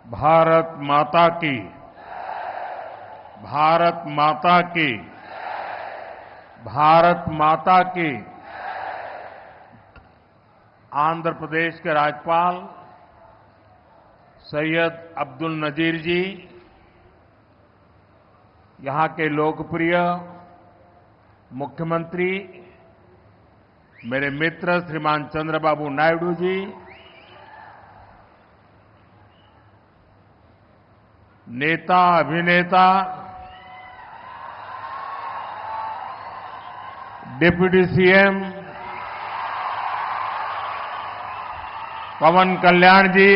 भारत माता की, भारत माता की, भारत माता की। आंध्र प्रदेश के राज्यपाल सैयद अब्दुल नजीर जी, यहां के लोकप्रिय मुख्यमंत्री मेरे मित्र श्रीमान चंद्रबाबू नायडू जी, नेता अभिनेता डिप्टी सीएम पवन कल्याण जी,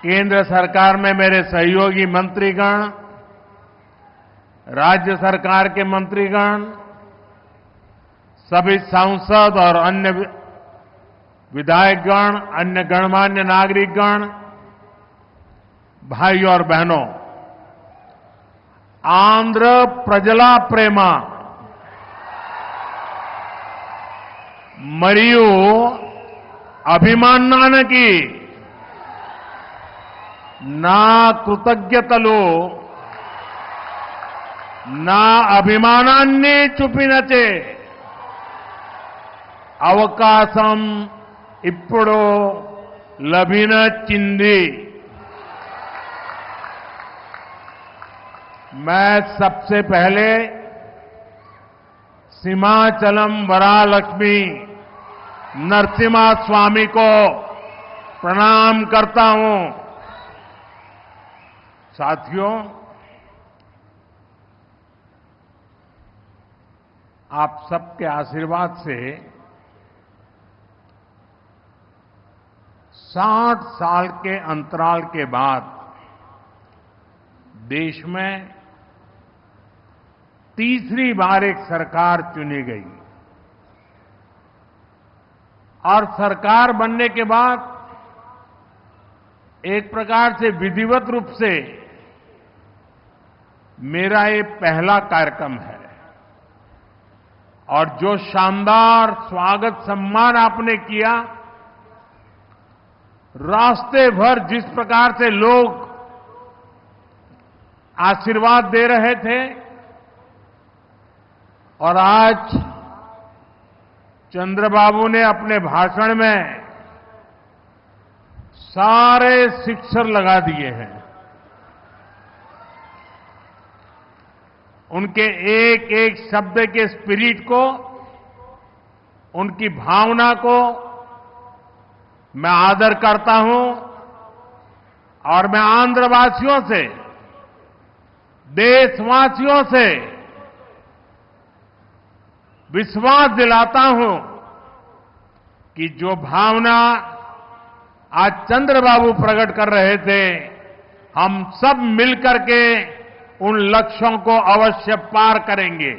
केंद्र सरकार में मेरे सहयोगी मंत्रीगण, राज्य सरकार के मंत्रीगण, सभी सांसद और अन्य विधायकगण, अन्य गणमान्य नागरिकगण, भाई और बहनों, आंध्र प्रजला प्रेमा मरियू అభిమానానికి నా కృతజ్ఞతలు, నా అభిమానాన్ని చూపినచే అవకాశం ఇప్పుడు లభించింది। मैं सबसे पहले सीमाचलम वरालक्ष्मी नरसिम्हा स्वामी को प्रणाम करता हूं। साथियों, आप सबके आशीर्वाद से 60 साल के अंतराल के बाद देश में तीसरी बार एक सरकार चुनी गई और सरकार बनने के बाद एक प्रकार से विधिवत रूप से मेरा ये पहला कार्यक्रम है और जो शानदार स्वागत सम्मान आपने किया, रास्ते भर जिस प्रकार से लोग आशीर्वाद दे रहे थे और आज चंद्रबाबू ने अपने भाषण में सारे सिक्सर लगा दिए हैं। उनके एक एक शब्द के स्पिरिट को, उनकी भावना को मैं आदर करता हूं और मैं आंध्रवासियों से, देशवासियों से विश्वास दिलाता हूं कि जो भावना आज चंद्रबाबू प्रकट कर रहे थे, हम सब मिलकर के उन लक्ष्यों को अवश्य पार करेंगे।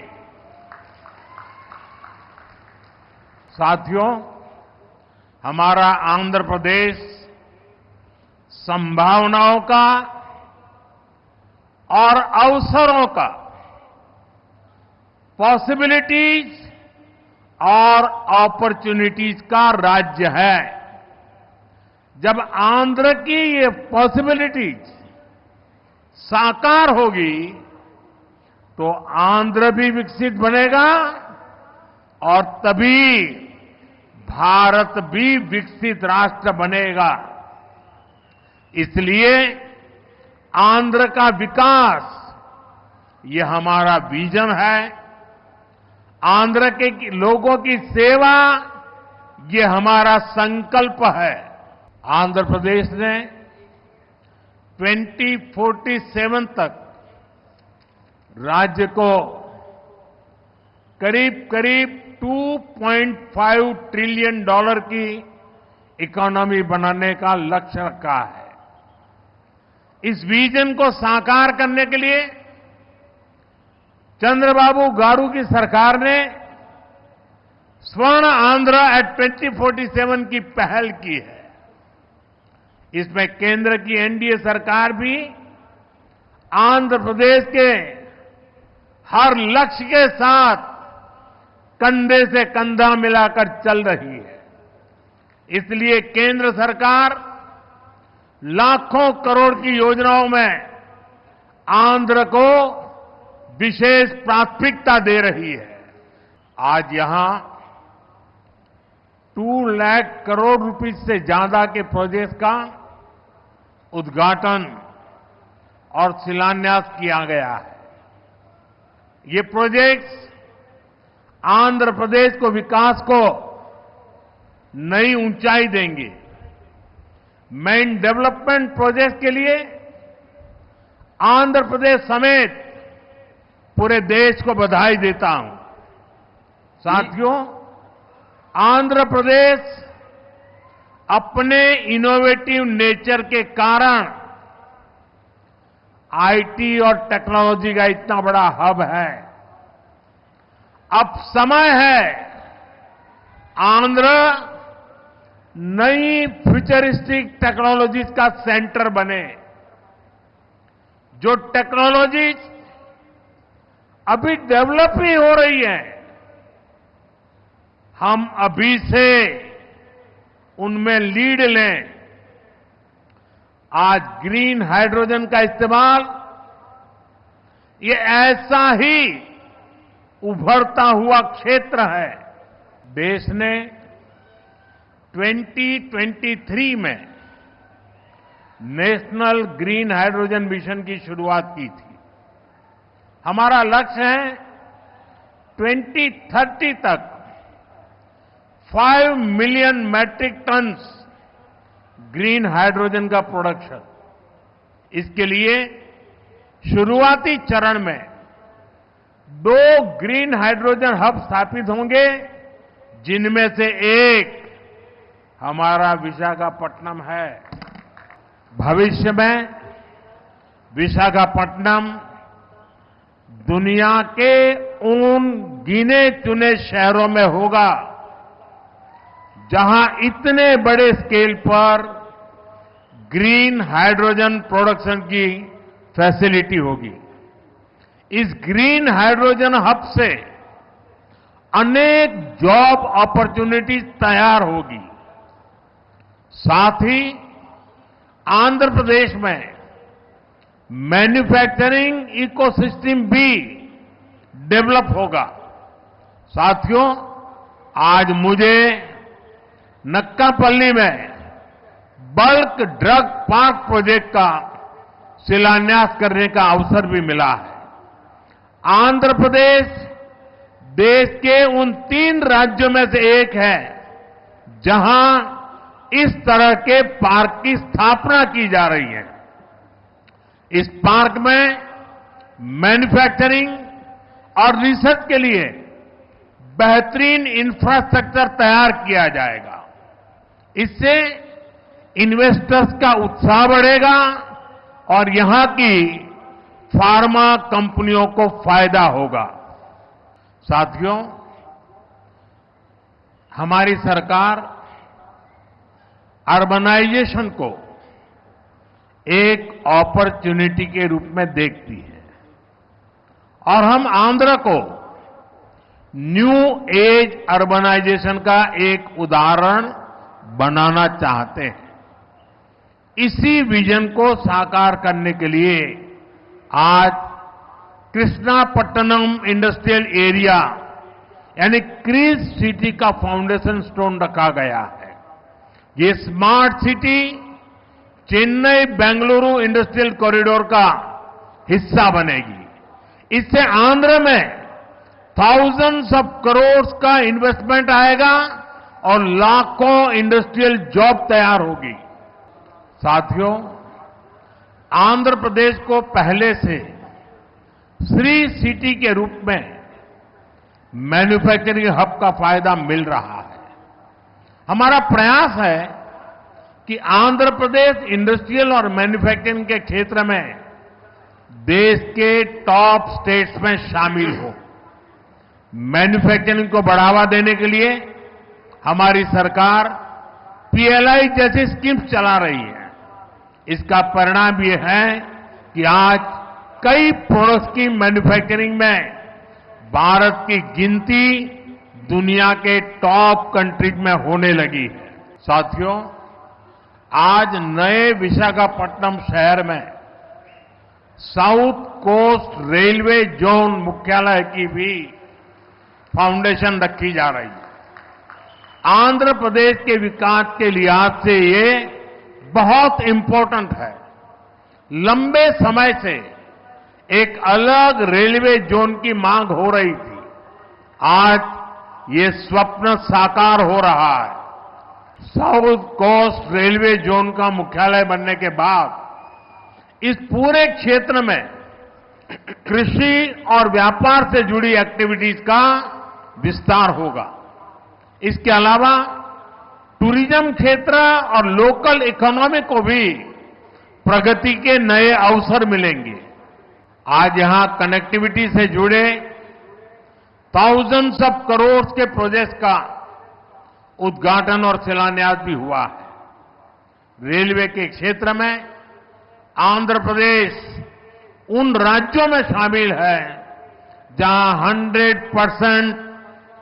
साथियों, हमारा आंध्र प्रदेश संभावनाओं का और अवसरों का, पॉसिबिलिटीज और अपॉर्चुनिटीज का राज्य है। जब आंध्र की ये पॉसिबिलिटीज साकार होगी तो आंध्र भी विकसित बनेगा और तभी भारत भी विकसित राष्ट्र बनेगा। इसलिए आंध्र का विकास ये हमारा विजन है। आंध्र के लोगों की सेवा ये हमारा संकल्प है। आंध्र प्रदेश ने 2047 तक राज्य को करीब करीब $2.5 ट्रिलियन की इकोनॉमी बनाने का लक्ष्य रखा है। इस विजन को साकार करने के लिए चंद्रबाबू गारू की सरकार ने स्वर्ण आंध्र एट 2047 की पहल की है। इसमें केंद्र की एनडीए सरकार भी आंध्र प्रदेश के हर लक्ष्य के साथ कंधे से कंधा मिलाकर चल रही है। इसलिए केंद्र सरकार लाखों करोड़ की योजनाओं में आंध्र को विशेष प्राथमिकता दे रही है। आज यहां 2 लाख करोड़ रुपए से ज्यादा के प्रोजेक्ट का उद्घाटन और शिलान्यास किया गया है। ये प्रोजेक्ट्स आंध्र प्रदेश को विकास को नई ऊंचाई देंगे। मैं इन डेवलपमेंट प्रोजेक्ट के लिए आंध्र प्रदेश समेत पूरे देश को बधाई देता हूं। साथियों, आंध्र प्रदेश अपने इनोवेटिव नेचर के कारण आईटी और टेक्नोलॉजी का इतना बड़ा हब है। अब समय है आंध्र नई फ्यूचरिस्टिक टेक्नोलॉजीज का सेंटर बने। जो टेक्नोलॉजीज अभी डेवलप ही हो रही है, हम अभी से उनमें लीड लें। आज ग्रीन हाइड्रोजन का इस्तेमाल ये ऐसा ही उभरता हुआ क्षेत्र है। देश ने 2023 में नेशनल ग्रीन हाइड्रोजन मिशन की शुरुआत की थी। हमारा लक्ष्य है 2030 तक 5 million metric tons green hydrogen का प्रोडक्शन। इसके लिए शुरुआती चरण में 2 ग्रीन हाइड्रोजन हब स्थापित होंगे, जिनमें से एक हमारा विशाखापट्टनम है। भविष्य में विशाखापट्टनम दुनिया के उन गिने चुने शहरों में होगा जहां इतने बड़े स्केल पर ग्रीन हाइड्रोजन प्रोडक्शन की फैसिलिटी होगी। इस ग्रीन हाइड्रोजन हब से अनेक जॉब अपॉर्चुनिटीज तैयार होगी। साथ ही आंध्र प्रदेश में मैन्युफैक्चरिंग इकोसिस्टम भी डेवलप होगा। साथियों, आज मुझे नक्कापल्ली में बल्क ड्रग पार्क प्रोजेक्ट का शिलान्यास करने का अवसर भी मिला है। आंध्र प्रदेश देश के उन 3 राज्यों में से एक है जहां इस तरह के पार्क की स्थापना की जा रही है। इस पार्क में मैन्युफैक्चरिंग और रिसर्च के लिए बेहतरीन इंफ्रास्ट्रक्चर तैयार किया जाएगा। इससे इन्वेस्टर्स का उत्साह बढ़ेगा और यहां की फार्मा कंपनियों को फायदा होगा। साथियों, हमारी सरकार अर्बनाइजेशन को एक अपॉर्चुनिटी के रूप में देखती है और हम आंध्र को न्यू एज अर्बनाइजेशन का एक उदाहरण बनाना चाहते हैं। इसी विजन को साकार करने के लिए आज कृष्णापट्टनम इंडस्ट्रियल एरिया यानी क्रीज सिटी का फाउंडेशन स्टोन रखा गया है। ये smart city Chennai Bengaluru industrial corridor का हिस्सा बनेगी। इससे आंध्र में थाउजेंड्स ऑफ करोड़ का इन्वेस्टमेंट आएगा और लाखों इंडस्ट्रियल जॉब तैयार होगी। साथियों, आंध्र प्रदेश को पहले से श्री सिटी के रूप में मैन्युफैक्चरिंग हब का फायदा मिल रहा है। हमारा प्रयास है कि आंध्र प्रदेश इंडस्ट्रियल और मैन्युफैक्चरिंग के क्षेत्र में देश के टॉप स्टेट्स में शामिल हो। मैन्युफैक्चरिंग को बढ़ावा देने के लिए हमारी सरकार पीएलआई जैसी स्कीम्स चला रही है। इसका परिणाम ये है कि आज कई प्रोडक्ट्स की मैन्युफैक्चरिंग में भारत की गिनती दुनिया के टॉप कंट्रीज में होने लगी है। साथियों, आज नए विशाखापट्टनम शहर में साउथ कोस्ट रेलवे जोन मुख्यालय की भी फाउंडेशन रखी जा रही है। आंध्र प्रदेश के विकास के लिहाज से ये बहुत इंपॉर्टेंट है। लंबे समय से एक अलग रेलवे जोन की मांग हो रही थी। आज ये स्वप्न साकार हो रहा है। साउथ कोस्ट रेलवे जोन का मुख्यालय बनने के बाद इस पूरे क्षेत्र में कृषि और व्यापार से जुड़ी एक्टिविटीज का विस्तार होगा। इसके अलावा टूरिज्म क्षेत्र और लोकल इकोनॉमी को भी प्रगति के नए अवसर मिलेंगे। आज यहां कनेक्टिविटी से जुड़े थाउजेंड्स ऑफ करोड़ के प्रोजेक्ट्स का उद्घाटन और शिलान्यास भी हुआ है। रेलवे के क्षेत्र में आंध्र प्रदेश उन राज्यों में शामिल है जहां 100%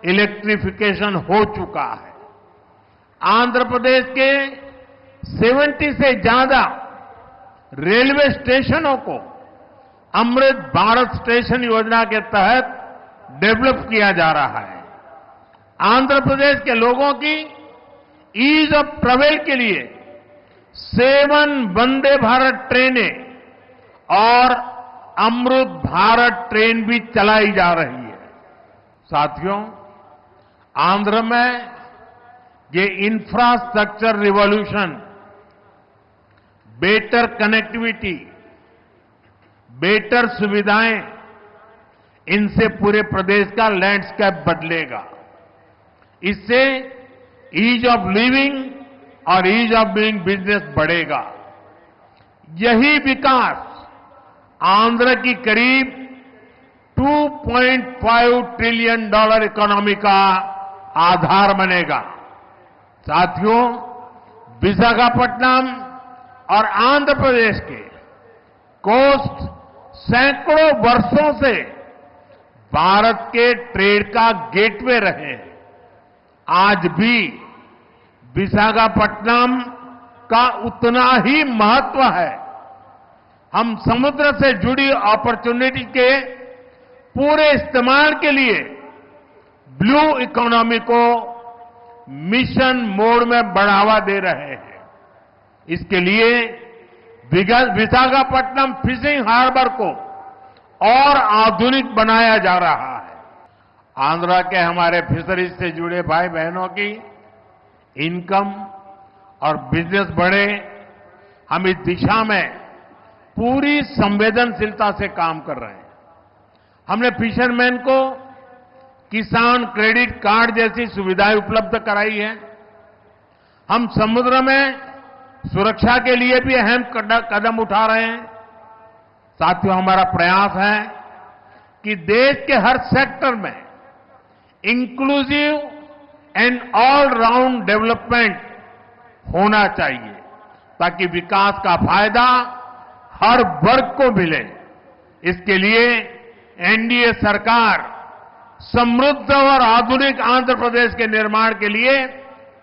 इलेक्ट्रिफिकेशन हो चुका है। आंध्र प्रदेश के 70 से ज्यादा रेलवे स्टेशनों को अमृत भारत स्टेशन योजना के तहत डेवलप किया जा रहा है। आंध्र प्रदेश के लोगों की ईज ऑफ ट्रेवल के लिए 7 वंदे भारत ट्रेनें और अमृत भारत ट्रेन भी चलाई जा रही है। साथियों, आंध्र में ये infrastructure revolution, better connectivity, better सुविधाएं, इनसे पूरे प्रदेश का लैंडस्केप बदलेगा। इससे ईज ऑफ लिविंग और ईज ऑफ डूइंग बिजनेस बढ़ेगा। यही विकास आंध्र की करीब $2.5 ट्रिलियन इकोनॉमी का आधार बनेगा। साथियों, विशाखापट्टनम और आंध्र प्रदेश के कोस्ट सैकड़ों वर्षों से भारत के ट्रेड का गेटवे रहे हैं। आज भी विशाखापट्टनम का उतना ही महत्व है। हम समुद्र से जुड़ी अपॉर्चुनिटी के पूरे इस्तेमाल के लिए ब्लू इकोनॉमी को मिशन मोड में बढ़ावा दे रहे हैं। इसके लिए विशाखापट्टनम फिशिंग हार्बर को और आधुनिक बनाया जा रहा है। आंध्र के हमारे फिशरीज से जुड़े भाई बहनों की इनकम और बिजनेस बढ़े, हम इस दिशा में पूरी संवेदनशीलता से काम कर रहे हैं। हमने फिशरमैन को किसान क्रेडिट कार्ड जैसी सुविधाएं उपलब्ध कराई है। हम समुद्र में सुरक्षा के लिए भी अहम कदम उठा रहे हैं। साथियों, हमारा प्रयास है कि देश के हर सेक्टर में inclusive and all round development होना चाहिए, ताकि विकास का फायदा हर वर्ग को मिले। इसके लिए एनडीए सरकार समृद्ध और आधुनिक आंध्र प्रदेश के निर्माण के लिए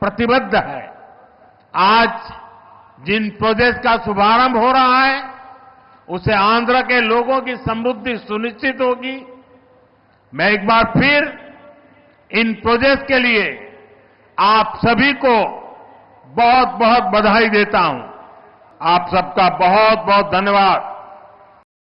प्रतिबद्ध है। आज जिन प्रोजेक्ट का शुभारंभ हो रहा है, उससे आंध्र के लोगों की समृद्धि सुनिश्चित होगी। मैं एक बार फिर इन प्रोजेक्ट के लिए आप सभी को बहुत बहुत बधाई देता हूं। आप सबका बहुत बहुत धन्यवाद।